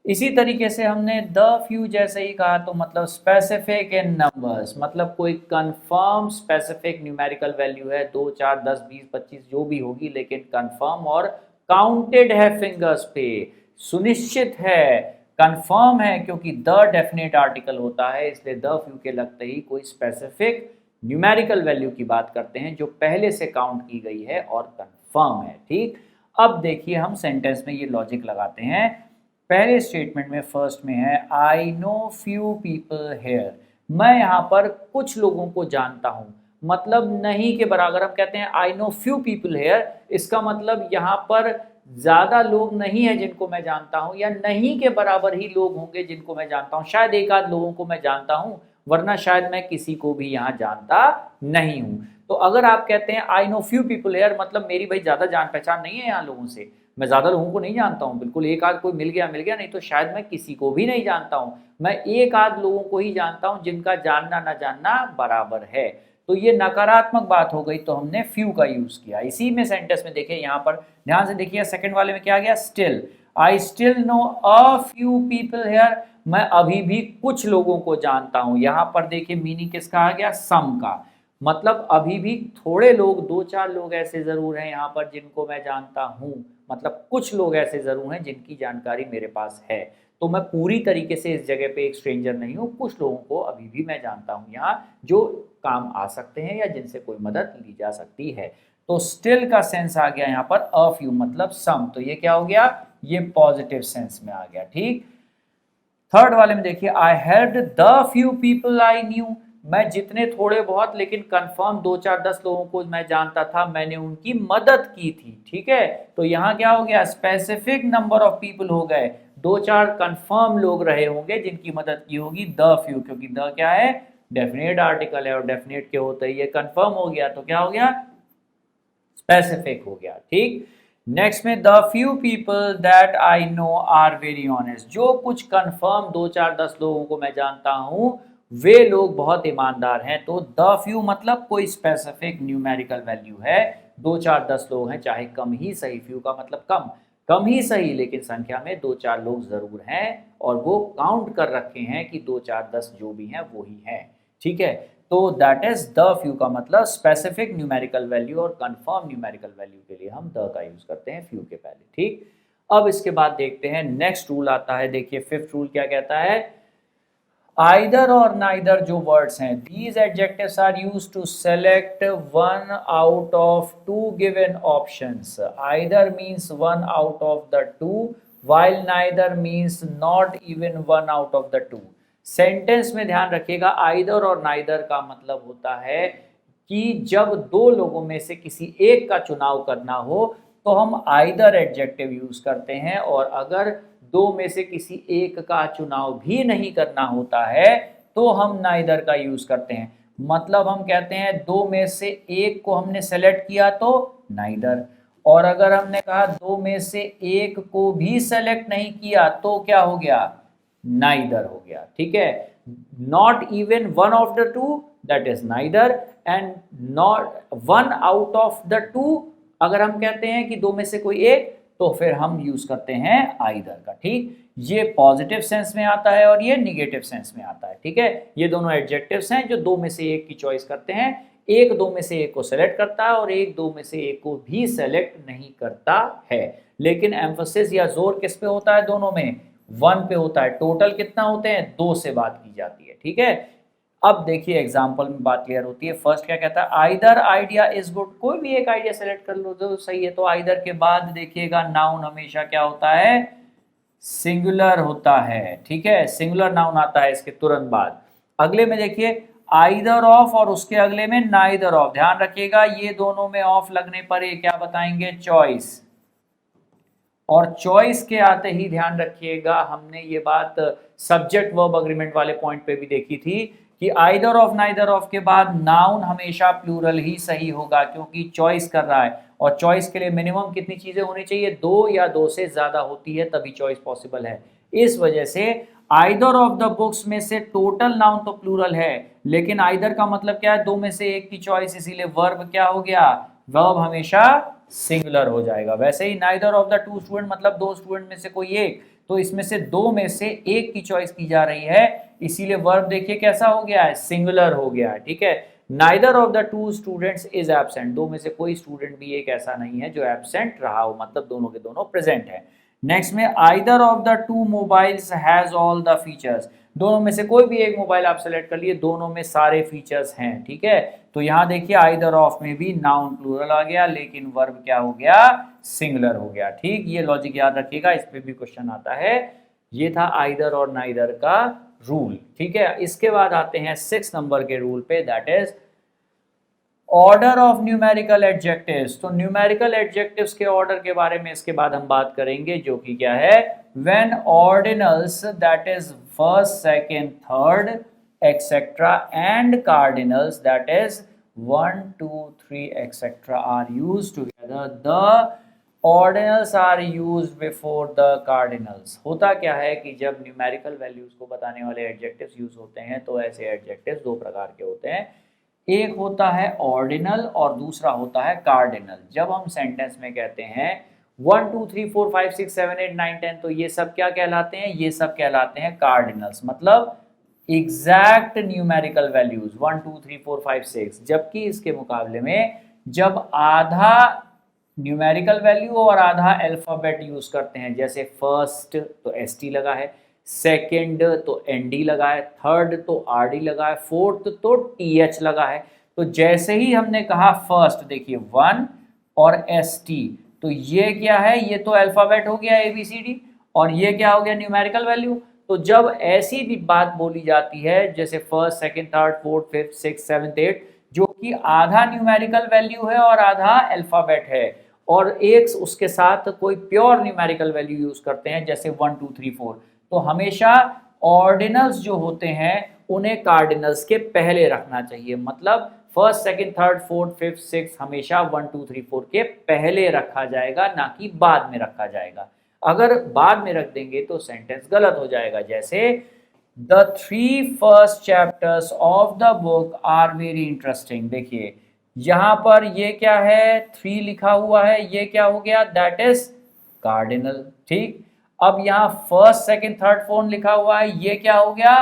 इसी तरीके से हमने द फ्यू जैसे ही कहा, तो मतलब स्पेसिफिक इन नंबर्स, मतलब कोई कंफर्म स्पेसिफिक न्यूमेरिकल वैल्यू है, 2 4 10 20 25 जो भी होगी, लेकिन कंफर्म और काउंटेड है फिंगर्स पे, सुनिश्चित है, कंफर्म है, क्योंकि द डेफिनेट आर्टिकल होता है, इसलिए द फ्यू के लगते ही कोई स्पेसिफिक न्यूमेरिकल वैल्यू की बात करते हैं जो पहले से काउंट की गई है और कंफर्म है। ठीक, अब देखिए हम सेंटेंस में ये लॉजिक लगाते हैं। पहले स्टेटमेंट में फर्स्ट में है I know few people here, मैं यहाँ पर कुछ लोगों को जानता हूँ, मतलब नहीं के बराबर। हम कहते हैं I know few people hair, इसका मतलब यहाँ पर ज्यादा लोग नहीं है जिनको मैं जानता हूँ, या नहीं के बराबर ही लोग होंगे जिनको मैं जानता हूँ, शायद एक आध लोगों को मैं जानता हूँ, वरना शायद मैं किसी को भी यहाँ जानता नहीं हूँ। तो अगर आप कहते हैं I know few people hair, मतलब मेरी भाई ज्यादा जान पहचान नहीं है यहाँ लोगों से, मैं ज्यादा लोगों को नहीं जानता हूँ, बिल्कुल एक आध कोई मिल गया, नहीं तो शायद मैं किसी को भी नहीं जानता हूँ, मैं एक आध लोगों को ही जानता हूँ जिनका जानना ना जानना बराबर है। तो ये नकारात्मक बात हो गई, तो हमने फ्यू का यूज किया। इसी में सेंटेंस में देखिए, यहाँ पर ध्यान से देखिए, सेकंड वाले में क्या आ गया, still, I still know a few people here, मैं अभी भी कुछ लोगों को जानता हूं। यहां पर देखिए मीनिंग किसका आ गया, सम का, मतलब अभी भी थोड़े लोग, 2 4 लोग ऐसे जरूर हैं यहाँ पर जिनको मैं जानता हूं, मतलब कुछ लोग ऐसे जरूर हैं जिनकी जानकारी मेरे पास है, तो मैं पूरी तरीके से इस जगह पे एक स्ट्रेंजर नहीं हूँ, कुछ लोगों को अभी भी मैं जानता हूँ यहाँ जो काम आ सकते हैं या जिनसे कोई मदद ली जा सकती है। तो स्टिल का सेंस आ गया यहाँ पर अ फ्यू मतलब सम, तो ये क्या हो गया, ये पॉजिटिव सेंस में आ गया। ठीक, थर्ड वाले में देखिए, I held the few people I knew, मैं जितने थोड़े बहुत लेकिन कंफर्म 2 4 10 लोगों को मैं जानता था, मैंने उनकी मदद की थी। ठीक है, तो यहाँ क्या हो गया, स्पेसिफिक नंबर ऑफ पीपल हो गए, 2 4 कंफर्म लोग रहे होंगे जिनकी मदद की होगी, द फ्यू, क्योंकि द क्या है, डेफिनेट आर्टिकल है, और डेफिनेट के होते ही ये कंफर्म हो गया, तो क्या हो गया, स्पेसिफिक हो गया। ठीक, नेक्स्ट में the few people that I know are very honest, जो कुछ कंफर्म 2 4 10 लोगों को मैं जानता हूं वे लोग बहुत ईमानदार हैं, तो द फ्यू मतलब कोई स्पेसिफिक न्यूमेरिकल वैल्यू है, 2 4 10 लोग हैं, चाहे कम ही सही, फ्यू का मतलब कम, कम ही सही, लेकिन संख्या में 2 4 लोग जरूर हैं और वो काउंट कर रखे हैं कि 2 4 10 जो भी हैं वो ही हैं। ठीक है, तो दैट इज द फ्यू का मतलब स्पेसिफिक न्यूमेरिकल वैल्यू, और कंफर्म न्यूमेरिकल वैल्यू के लिए हम द का यूज करते हैं फ्यू के पहले। ठीक, अब इसके बाद देखते हैं नेक्स्ट रूल आता है। देखिए फिफ्थ रूल क्या कहता है, आइदर और नाइदर जो वर्ड्स हैं, these adjectives are used to select one out of two given options. Either means one out of the two, while neither means not even one out of the two। Sentence में ध्यान रखिएगा, either और neither का मतलब होता है कि जब दो लोगों में से किसी एक का चुनाव करना हो तो हम आइदर एडजेक्टिव यूज करते हैं, और अगर दो में से किसी एक का चुनाव भी नहीं करना होता है तो हम नाइदर का यूज करते हैं। मतलब हम कहते हैं दो में से एक को हमने सेलेक्ट किया तो नाइदर, और अगर हमने कहा दो में से एक को भी सेलेक्ट नहीं किया तो क्या हो गया, नाइदर हो गया। ठीक है, not even one of the to that is neither, and not one out of the to, अगर हम कहते हैं कि दो में से कोई एक तो फिर हम यूज करते हैं आइदर का। ठीक, ये पॉजिटिव सेंस में आता है और ये निगेटिव सेंस में आता है। ठीक है, ये दोनों एडजेक्टिव्स हैं जो दो में से एक की चॉइस करते हैं। एक दो में से एक को सेलेक्ट करता है और एक दो में से एक को भी सेलेक्ट नहीं करता है। लेकिन एम्फोसिस या जोर किस पे होता है? दोनों में वन पे होता है। टोटल कितना होते हैं? दो से बात की जाती है। ठीक है, अब देखिए एग्जाम्पल में बात क्लियर होती है। फर्स्ट क्या कहता है? Either idea is good. कोई भी एक आइडिया सेलेक्ट कर लो जो सही है। तो आइदर के बाद देखिएगा नाउन हमेशा क्या होता है? सिंगुलर होता है। ठीक है, सिंगुलर नाउन आता है इसके तुरंत बाद। अगले में देखिए आइदर ऑफ और उसके अगले में नाइदर ऑफ। ध्यान रखिएगा ये दोनों में ऑफ लगने पर ये क्या बताएंगे? चॉइस। और चॉइस के आते ही ध्यान रखिएगा हमने ये बात सब्जेक्ट वर्ब अग्रीमेंट वाले पॉइंट पे भी देखी थी कि आइदर ऑफ नाइदर ऑफ के बाद नाउन हमेशा प्लूरल ही सही होगा क्योंकि चॉइस कर रहा है। और चॉइस के लिए मिनिमम कितनी चीजें होनी चाहिए? दो या दो से ज्यादा होती है तभी चॉइस पॉसिबल है। इस वजह से आइदर ऑफ द बुक्स में से टोटल नाउन तो प्लूरल है, लेकिन आइदर का मतलब क्या है? दो में से एक की चॉइस, इसीलिए वर्ब क्या हो गया? वर्ब हमेशा सिंगुलर हो जाएगा। वैसे ही neither of the two student मतलब दो स्टूडेंट में से कोई एक, तो इसमें से दो में से एक की चॉइस की जा रही है, इसीलिए वर्ब देखिए कैसा हो गया है? सिंगुलर हो गया है। ठीक है, neither of the to students is absent. दो में से कोई स्टूडेंट भी एक ऐसा नहीं है जो एब्सेंट रहा हो, मतलब दोनों के दोनों प्रेजेंट है। नेक्स्ट में either of the to mobiles has all the features. दोनों में से कोई भी एक मोबाइल आप सेलेक्ट कर लिए, दोनों में सारे फीचर्स हैं। ठीक है, तो यहां देखिए आइदर ऑफ में भी नाउन प्लूरल आ गया लेकिन वर्ब क्या हो गया? सिंगुलर हो गया। ठीक, ये लॉजिक याद रखिएगा, इस पे भी क्वेश्चन आता है। ये था आइदर और नाइदर का रूल। ठीक है, इसके बाद आते हैं 6 नंबर के रूल पे, that is order of numerical adjectives. तो न्यूमेरिकल एडजेक्टिव्स के ऑर्डर के बारे में इसके बाद हम बात करेंगे, जो कि क्या है? When ordinals that is first second third etcetera and cardinals that is 1 2 3 etcetera are used together, the ordinals are used before the cardinals. होता क्या है कि जब न्यूमेरिकल वैल्यूज को बताने वाले एडजेक्टिव्स यूज होते हैं तो ऐसे एडजेक्टिव्स दो प्रकार के होते हैं। एक होता है ऑर्डिनल और दूसरा होता है कार्डिनल। जब हम सेंटेंस में कहते हैं 1 2 3 4 5 6 7 8 9 10, तो ये सब क्या कहलाते हैं? ये सब कहलाते हैं कार्डिनल्स, मतलब एग्जैक्ट न्यूमेरिकल वैल्यूज 1 2 3 4 5 6। जबकि इसके मुकाबले में जब आधा न्यूमेरिकल वैल्यू और आधा अल्फाबेट यूज करते हैं, जैसे फर्स्ट तो एस लगा है, सेकेंड तो एनडी लगा है, थर्ड तो आरडी लगा है, फोर्थ तो टीएच लगा है। तो जैसे ही हमने कहा फर्स्ट, देखिए 1 और एसटी, तो ये क्या है? ये तो अल्फाबेट हो गया एबीसीडी, और ये क्या हो गया? Numerical value. तो जब ऐसी भी बात बोली जाती है जैसे first second third fourth fifth six seventh eight, जो कि आधा न्यूमेरिकल वैल्यू है और आधा अल्फाबेट है, और एक उसके साथ कोई प्योर न्यूमेरिकल वैल्यू यूज करते हैं जैसे 1 2 3 4, तो हमेशा ऑर्डिनल्स जो होते हैं उन्हें कार्डिनल्स के पहले रखना चाहिए। मतलब first second third fourth fifth six हमेशा 1 2 3 4 के पहले रखा जाएगा, ना कि बाद में रखा जाएगा। अगर बाद में रख देंगे तो सेंटेंस गलत हो जाएगा। जैसे the 3 first chapters of the book are very interesting. देखिए यहां पर ये क्या है? 3 लिखा हुआ है, ये क्या हो गया? That is cardinal. ठीक, अब यहाँ फर्स्ट सेकंड थर्ड फोर्थ लिखा हुआ है, ये क्या हो गया?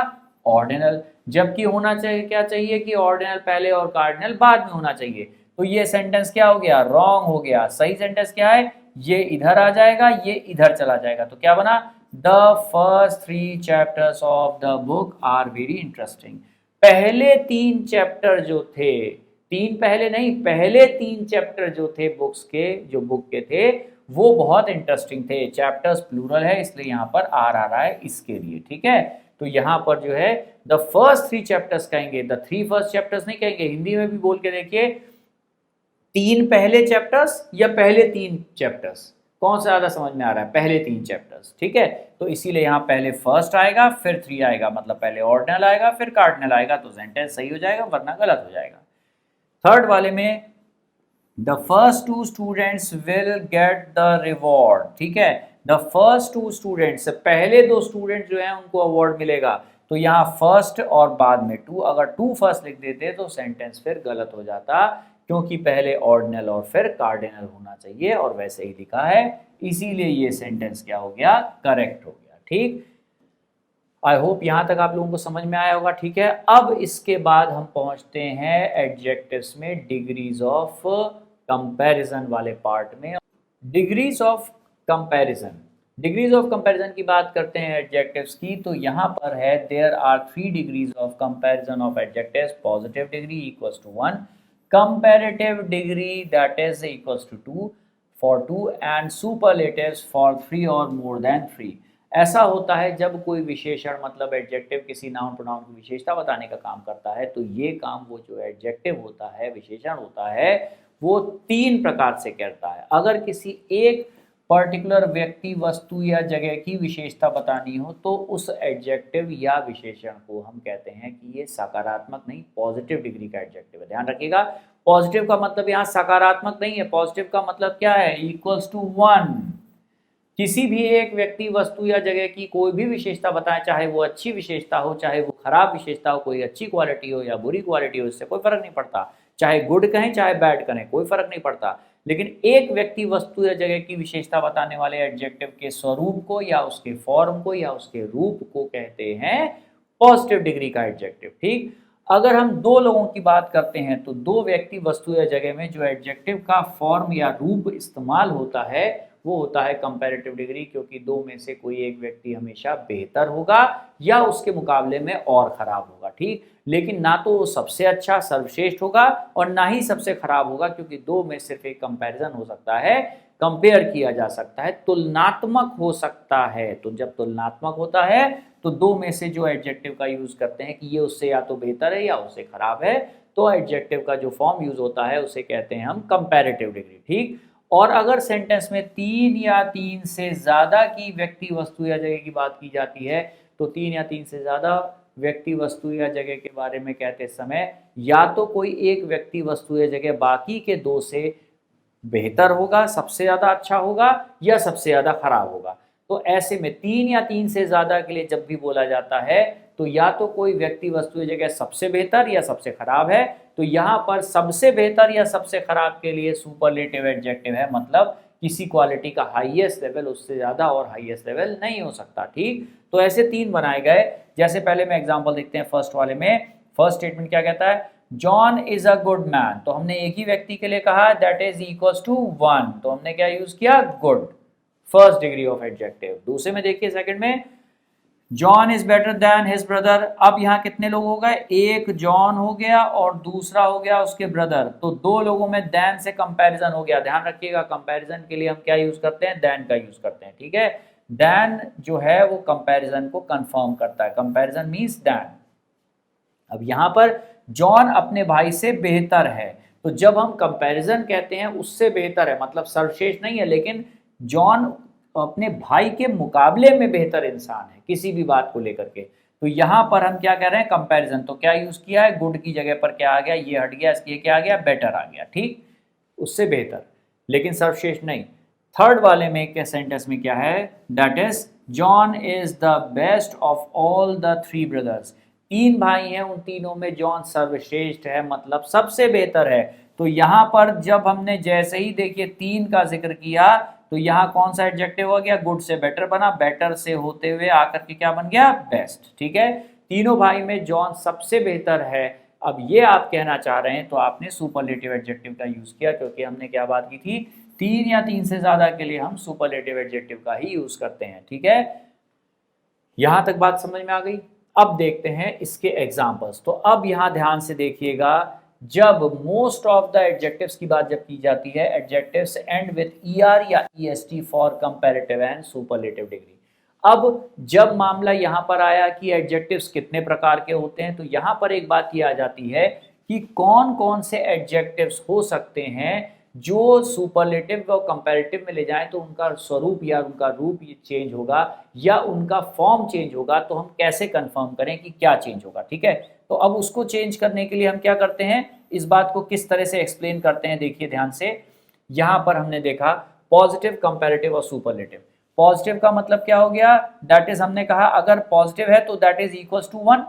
ऑर्डिनल। जबकि होना चाहिए क्या चाहिए? कि ऑर्डिनल पहले और कार्डिनल बाद में होना चाहिए। तो ये सेंटेंस क्या हो गया? रॉन्ग हो गया। सही सेंटेंस क्या है? ये इधर आ जाएगा, ये इधर चला जाएगा। तो क्या बना? The first 3 chapters of the book are very interesting. पहले 3 चैप्टर जो थे, 3 पहले नहीं, पहले 3 चैप्टर जो थे बुक्स के, जो बुक के थे, वो बहुत इंटरेस्टिंग थे। चैप्टर्स प्लूरल है इसलिए यहाँ पर आर आ रहा है इसके लिए। ठीक है, तो यहाँ पर जो है द फर्स्ट 3 चैप्टर्स कहेंगे, द 3 फर्स्ट चैप्टर्स नहीं कहेंगे। हिंदी में भी बोल के देखिए, 3 पहले चैप्टर्स या पहले 3 चैप्टर्स, कौन सा ज्यादा समझ में आ रहा है? पहले 3 चैप्टर्स। ठीक है, तो इसीलिए यहाँ पहले फर्स्ट आएगा फिर 3 आएगा, मतलब पहले ऑर्डिनल आएगा फिर कार्डिनल आएगा, तो सेंटेंस सही हो जाएगा, वरना गलत हो जाएगा। थर्ड वाले में the first 2 students will get the reward. ठीक है, द फर्स्ट 2 स्टूडेंट्स, पहले 2 स्टूडेंट जो हैं उनको अवार्ड मिलेगा। तो यहाँ फर्स्ट और बाद में 2, अगर 2 फर्स्ट लिख देते तो सेंटेंस फिर गलत हो जाता, क्योंकि पहले ऑर्डिनल और फिर कार्डिनल होना चाहिए और वैसे ही लिखा है, इसीलिए ये सेंटेंस क्या हो गया, करेक्ट हो गया। ठीक, आई होप यहां तक आप लोगों को समझ में आया होगा। ठीक है, अब इसके बाद हम पहुंचते हैं एडजेक्टिव्स में डिग्रीज ऑफ कंपैरिजन वाले पार्ट में। Degrees of comparison, degrees of comparison की बात करते हैं एडजेक्टिव्स की, तो यहाँ पर है there are 3 degrees of comparison of adjectives. Positive degree equals to 1, comparative degree that is equals to 2 for 2 and superlatives for 3 और मोर देन 3। ऐसा होता है जब कोई विशेषण मतलब एडजेक्टिव किसी नाउन प्रोनाउन की विशेषता बताने का काम करता है, तो ये काम वो जो एडजेक्टिव होता है, विशेषण होता है, वो 3 प्रकार से करता है। अगर किसी एक पर्टिकुलर व्यक्ति, वस्तु या जगह की विशेषता बतानी हो तो उस एडजेक्टिव या विशेषण को हम कहते हैं कि ये सकारात्मक नहीं, पॉजिटिव डिग्री का एडजेक्टिव है। ध्यान रखिएगा, पॉजिटिव का मतलब यहाँ सकारात्मक नहीं है। पॉजिटिव का मतलब क्या है, इक्वल्स टू 1। किसी भी एक व्यक्ति, वस्तु या जगह की कोई भी विशेषता बताएं, चाहे वो अच्छी विशेषता हो, चाहे वो खराब विशेषता हो, कोई अच्छी क्वालिटी हो या बुरी क्वालिटी हो, इससे कोई फर्क नहीं पड़ता। चाहे गुड कहें चाहे बैड कहें, कोई फर्क नहीं पड़ता। लेकिन एक व्यक्ति, वस्तु या जगह की विशेषता बताने वाले एडजेक्टिव के स्वरूप को या उसके फॉर्म को या उसके रूप को कहते हैं पॉजिटिव डिग्री का एडजेक्टिव। ठीक, अगर हम दो लोगों की बात करते हैं तो दो व्यक्ति, वस्तु या जगह में जो एडजेक्टिव का फॉर्म या रूप इस्तेमाल होता है वो होता है कंपैरेटिव डिग्री, क्योंकि दो में से कोई एक व्यक्ति हमेशा बेहतर होगा या उसके मुकाबले में और खराब होगा। ठीक, लेकिन ना तो वो सबसे अच्छा सर्वश्रेष्ठ होगा और ना ही सबसे खराब होगा, क्योंकि दो में सिर्फ एक कंपैरिजन हो सकता है, कंपेयर किया जा सकता है, तुलनात्मक हो सकता है। तो जब तुलनात्मक होता है तो दो में से जो एडजेक्टिव का यूज करते हैं कि ये उससे या तो बेहतर है या उससे खराब है, तो एडजेक्टिव का जो फॉर्म यूज होता है उसे कहते हैं हम कंपैरेटिव डिग्री। ठीक, और अगर सेंटेंस में 3 या 3 से ज्यादा की व्यक्ति, वस्तु या जगह की बात की जाती है, तो 3 या 3 से ज्यादा व्यक्ति, वस्तु या जगह के बारे में कहते समय या तो कोई एक व्यक्ति, वस्तु या जगह बाकी के दो से बेहतर होगा, सबसे ज्यादा अच्छा होगा, या सबसे ज्यादा खराब होगा। तो ऐसे में 3 या 3 से ज्यादा के लिए जब भी बोला जाता है तो या तो कोई व्यक्ति, वस्तु या जगह सबसे बेहतर या सबसे खराब है, तो यहाँ पर सबसे बेहतर या सबसे खराब के लिए सुपरलेटिव एडजेक्टिव है, मतलब किसी क्वालिटी का हाईएस्ट लेवल उससे ज्यादा और हाईएस्ट लेवल नहीं हो सकता। ठीक, तो ऐसे 3 बनाए गए। जैसे पहले में एग्जांपल देखते हैं फर्स्ट वाले में। फर्स्ट स्टेटमेंट क्या कहता है, John is a good man, तो हमने एक ही व्यक्ति के लिए कहा, दैट इज इक्वल्स टू 1, तो हमने क्या यूज किया, good, first degree of adjective. दूसरे में देखिए सेकंड में, John is better than his brother. अब यहाँ कितने लोग हो गए, एक जॉन हो गया और दूसरा हो गया उसके ब्रदर, तो दो लोगों में देन से कंपैरिजन हो गया। ध्यान रखिएगा, कंपैरिजन के लिए हम क्या यूज करते हैं, देन का यूज करते हैं। ठीक है, देन जो है वो कंपैरिजन को कंफर्म करता है, कंपैरिजन मींस देन। अब यहाँ पर जॉन अपने भाई से बेहतर है, तो जब हम कंपैरिजन कहते हैं उससे बेहतर है, मतलब सर्वश्रेष्ठ नहीं है, लेकिन जॉन अपने भाई के मुकाबले में बेहतर इंसान है किसी भी बात को लेकर के, तो यहां पर हम क्या कह रहे हैं, कंपैरिजन। तो क्या यूज किया है, गुड की जगह पर क्या आ गया, ये हट गया, इसकी क्या आ गया, बेटर आ गया। ठीक, उससे बेहतर, लेकिन सर्वश्रेष्ठ नहीं। थर्ड वाले में के सेंटेंस में क्या है, that is John is the best of all the 3 brothers. 3 भाई हैं, उन तीनों में जॉन सर्वश्रेष्ठ है, मतलब सबसे बेहतर है। तो यहाँ पर जब हमने जैसे ही देखिए 3 का जिक्र किया, तो यहाँ कौन सा एडजेक्टिव हो गया, गुड से बेटर बना, बेटर से होते हुए आकर के क्या बन गया, बेस्ट। ठीक है, तीनों भाई में जॉन सबसे बेहतर है। अब ये आप कहना चाह रहे हैं तो आपने सुपरलेटिव एडजेक्टिव का यूज किया, क्योंकि हमने क्या बात की थी, 3 या 3 से ज्यादा के लिए हम सुपरलेटिव एडजेक्टिव का ही यूज करते हैं। ठीक है, यहां तक बात समझ में आ गई। अब देखते हैं इसके एग्जाम्पल्स। तो अब यहां ध्यान से देखिएगा, जब मोस्ट ऑफ द एडजेक्टिव्स की बात जब की जाती है, एडजेक्टिव्स एंड विद ईआर या EST for comparative and superlative degree. अब जब मामला यहां पर आया कि एडजेक्टिव्स कितने प्रकार के होते हैं, तो यहां पर एक बात ये आ जाती है कि कौन कौन से एडजेक्टिव्स हो सकते हैं जो सुपरलेटिव और कंपैरेटिव में ले जाएं तो उनका स्वरूप या उनका रूप चेंज होगा या उनका फॉर्म चेंज होगा। तो हम कैसे कंफर्म करें कि क्या चेंज होगा। ठीक है, तो अब उसको चेंज करने के लिए हम क्या करते हैं, इस बात को किस तरह से एक्सप्लेन करते हैं, देखिए ध्यान से। यहां पर हमने देखा पॉजिटिव, कंपैरेटिव और सुपरलेटिव। पॉजिटिव का मतलब क्या हो गया, दैट इज हमने कहा अगर पॉजिटिव है तो दैट इज इक्वल्स टू 1।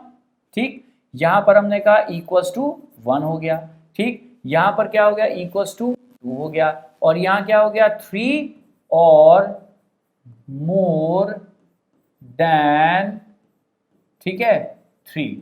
ठीक, यहां पर हमने कहा इक्वल्स टू 1 हो गया। ठीक, यहाँ पर क्या हो गया, इक्वल्स टू 2 हो गया, और यहाँ क्या हो गया, 3 और मोर देन, ठीक है, 3।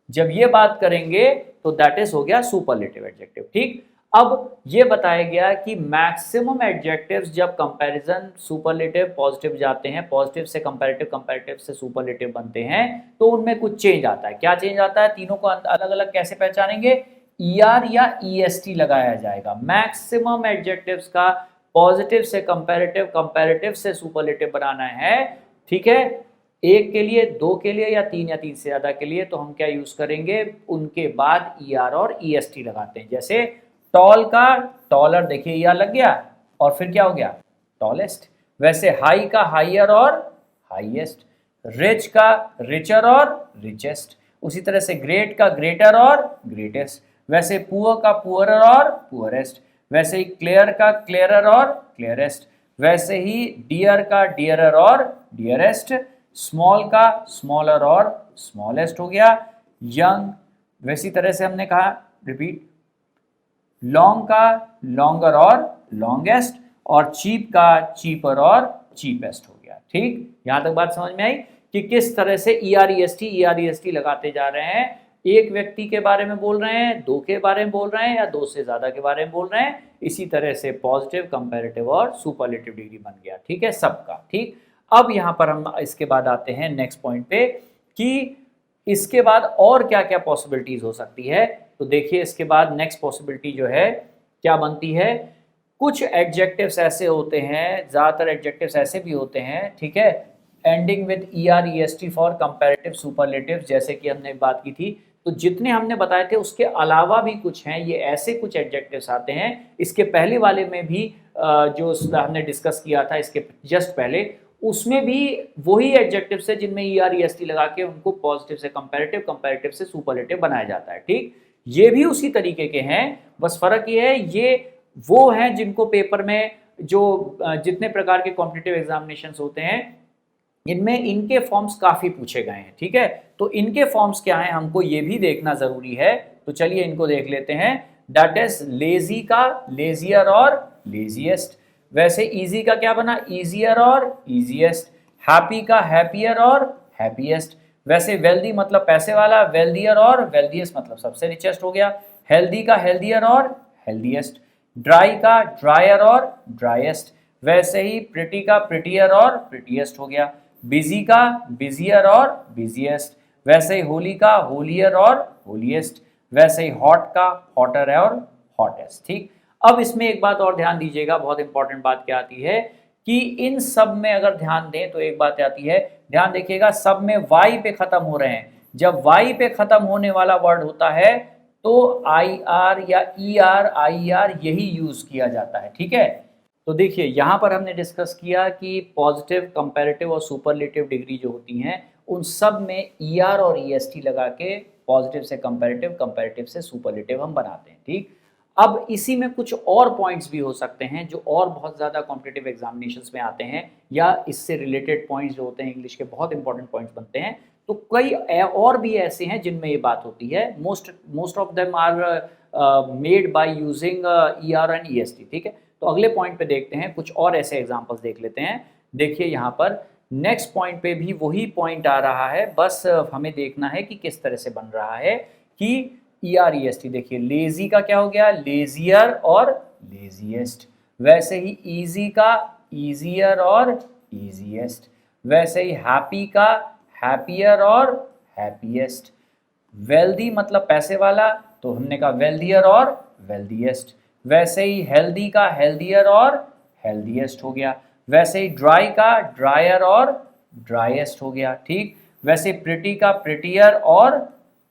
जब ये बात करेंगे तो दैट इज हो गया सुपरलेटिव एडजेक्टिव। ठीक, अब ये बताया गया कि मैक्सिमम एडजेक्टिव्स जब कंपैरिजन सुपरलेटिव पॉजिटिव जाते हैं, पॉजिटिव से कंपैरेटिव, कंपैरेटिव से सुपरलेटिव बनते हैं, तो उनमें कुछ चेंज आता है। क्या चेंज आता है, तीनों को अलग अलग कैसे पहचानेंगे, ER या EST लगाया जाएगा। मैक्सिमम एडजेक्टिव्स का पॉजिटिव से कंपैरेटिव, कंपैरेटिव से सुपरलेटिव बनाना है, ठीक है, एक के लिए, दो के लिए, या तीन से ज्यादा के लिए, तो हम क्या यूज करेंगे, उनके बाद ER और EST लगाते हैं। जैसे टॉल का टॉलर, देखिए ER लग गया, और फिर क्या हो गया, टॉलेस्ट। वैसे हाई का हाइयर और हाईएस्ट, रिच का रिचर और रिचेस्ट, उसी तरह से ग्रेट का ग्रेटर और ग्रेटेस्ट, वैसे पुअर का पुअरर और पुअरेस्ट, वैसे ही क्लियर का क्लियरर और क्लियरेस्ट, वैसे ही डियर का डियरर और डियरेस्ट, स्मॉल का स्मॉलर और स्मॉलेस्ट हो गया, यंग, वैसी तरह से हमने कहा, रिपीट, लॉन्ग का लॉन्गर और लॉन्गेस्ट, और चीप का चीपर और चीपेस्ट हो गया। ठीक, यहां तक बात समझ में आई कि किस तरह से ER लगाते जा रहे हैं। एक व्यक्ति के बारे में बोल रहे हैं, दो के बारे में बोल रहे हैं, या दो से ज्यादा के बारे में बोल रहे हैं, इसी तरह से पॉजिटिव, कंपैरेटिव और सुपरलेटिव डिग्री बन गया। ठीक है, सबका। ठीक, अब यहां पर हम इसके बाद आते हैं नेक्स्ट पॉइंट पे कि इसके बाद और क्या क्या पॉसिबिलिटीज हो सकती है। तो देखिए इसके बाद नेक्स्ट पॉसिबिलिटी जो है क्या बनती है, कुछ एडजेक्टिव्स ऐसे होते हैं, ज्यादातर एडजेक्टिव्स ऐसे भी होते हैं, ठीक है, ending with ER EST for comparative superlative, जैसे कि हमने बात की थी। तो जितने हमने बताए थे उसके अलावा भी कुछ हैं, ये ऐसे कुछ एडजेक्टिव्स आते हैं। इसके पहले वाले में भी जो हमने डिस्कस किया था इसके जस्ट पहले, उसमें भी वही एडजेक्टिव्स है जिनमें ER EST लगा के उनको पॉजिटिव से कंपैरेटिव, कंपैरेटिव से सुपरलेटिव बनाया जाता है। ठीक, ये भी उसी तरीके के हैं, बस फर्क ये है, ये वो हैं जिनको पेपर में जो जितने प्रकार के कॉम्पिटिटिव एग्जामिनेशंस होते हैं इनमें इनके फॉर्म्स काफी पूछे गए हैं। ठीक है, तो इनके फॉर्म्स क्या हैं हमको ये भी देखना जरूरी है। तो चलिए इनको देख लेते हैं। दैट इज लेजी का लेजियर और लेजीएस्ट, वैसे इजी का क्या बना, इजियर और इजीएस्ट, हैप्पी का हैप्पियर और हैप्पीएस्ट, वैसे वेल्दी मतलब पैसे वाला, वेल्दियर और वेल्दीएस्ट मतलब सबसे रिचेस्ट हो गया, हेल्दी का हेल्दियर और हेल्दीएस्ट, ड्राई का ड्रायर और ड्राइएस्ट, वैसे ही प्रिटी का प्रिटियर और प्रिटीएस्ट हो गया, बिजी का बिजियर और बिजिएस्ट, वैसे ही होली का होलियर और होलीएस्ट, वैसे ही हॉट का हॉटर है और हॉटेस्ट। ठीक, अब इसमें एक बात और ध्यान दीजिएगा, बहुत इंपॉर्टेंट बात क्या आती है कि इन सब में अगर ध्यान दें तो एक बात आती है, ध्यान देखिएगा, सब में वाई पे खत्म हो रहे हैं। जब वाई पे खत्म होने वाला वर्ड होता है तो IR या ER IR यही यूज किया जाता है। ठीक है, तो देखिए यहां पर हमने डिस्कस किया कि पॉजिटिव, कंपैरेटिव और सुपरलेटिव डिग्री जो होती हैं उन सब में ER और EST लगा के पॉजिटिव से कंपैरेटिव, कंपैरेटिव से सुपरलेटिव हम बनाते हैं। ठीक, अब इसी में कुछ और पॉइंट्स भी हो सकते हैं जो और बहुत ज़्यादा कॉम्पिटिटिव एग्जामिनेशंस में आते हैं, या इससे रिलेटेड पॉइंट्स जो होते हैं इंग्लिश के बहुत इंपॉर्टेंट पॉइंट्स बनते हैं। तो कई और भी ऐसे हैं जिनमें ये बात होती है। Most of them are made by using ER and EST। ठीक है, तो अगले पॉइंट पे देखते हैं, कुछ और ऐसे एग्जाम्पल्स देख लेते हैं। देखिए यहाँ पर नेक्स्ट पॉइंट पे भी वही पॉइंट आ रहा है, बस हमें देखना है कि किस तरह से बन रहा है कि ER EST। देखिए लेजी का क्या हो गया, लेजियर और लेजीएस्ट, वैसे ही इजी का इजियर और इजीएस्ट, वैसे ही हैप्पी का हैप्पियर और हैप्पीएस्ट, वेल्दी मतलब पैसे वाला तो हमने कहा वेल्दियर और वेल्दीएस्ट, वैसे ही हेल्दी का हेल्दियर और हेल्दीएस्ट हो गया, वैसे ही ड्राई का ड्रायर और ड्राइएस्ट हो गया। ठीक, वैसे प्रिटी का प्रिटियर और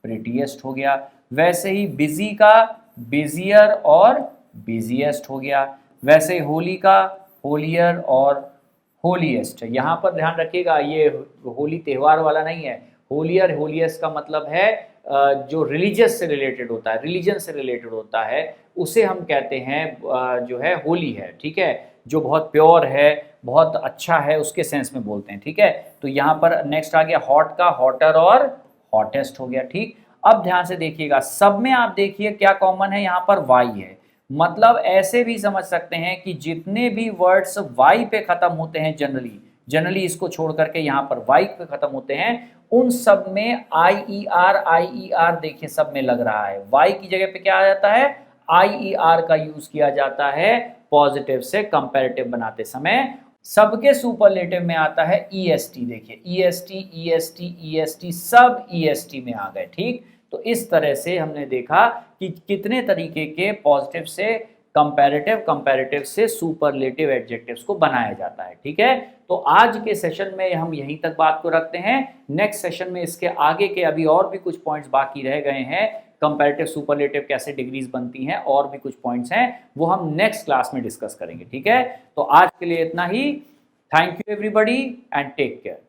प्रिटीएस्ट हो गया, वैसे ही बिजी का बिजियर और बिजिएस्ट हो गया, वैसे ही होली का होलियर और होलीएस्ट। यहाँ पर ध्यान रखिएगा ये होली त्यौहार वाला नहीं है, होलियर होलीएस्ट का मतलब है जो रिलीजियस से रिलेटेड होता है, रिलीजन से रिलेटेड होता है, उसे हम कहते हैं जो है होली है। ठीक है, जो बहुत प्योर है, बहुत अच्छा है, उसके सेंस में बोलते हैं। ठीक है, तो यहाँ पर नेक्स्ट आ गया हॉट का हॉटर और हॉटेस्ट हो गया। ठीक, अब ध्यान से देखिएगा, सब में आप देखिए क्या कॉमन है, यहाँ पर y है। मतलब ऐसे भी समझ सकते हैं कि जितने भी वर्ड्स y पे खत्म होते हैं जनरली इसको छोड़ करके यहाँ पर y पे खत्म होते हैं, उन सब में IER देखिए सब में लग रहा है। y की जगह पे क्या आ जाता है, IER का यूज किया जाता है पॉजिटिव से कंपैरेटिव बनाते समय। सबके सुपरलेटिव में आता है EST, देखिए EST सब EST में आ गए। ठीक, तो इस तरह से हमने देखा कि कितने तरीके के पॉजिटिव से कंपैरेटिव से सुपरलेटिव एडजेक्टिव्स को बनाया जाता है। ठीक है, तो आज के सेशन में हम यहीं तक बात को रखते हैं। नेक्स्ट सेशन में इसके आगे के अभी और भी कुछ पॉइंट्स बाकी रह गए हैं, कंपैरेटिव सुपरलेटिव कैसे डिग्रीज बनती हैं, और भी कुछ पॉइंट्स हैं, वो हम नेक्स्ट क्लास में डिस्कस करेंगे। ठीक है, तो आज के लिए इतना ही। Thank you everybody and take care.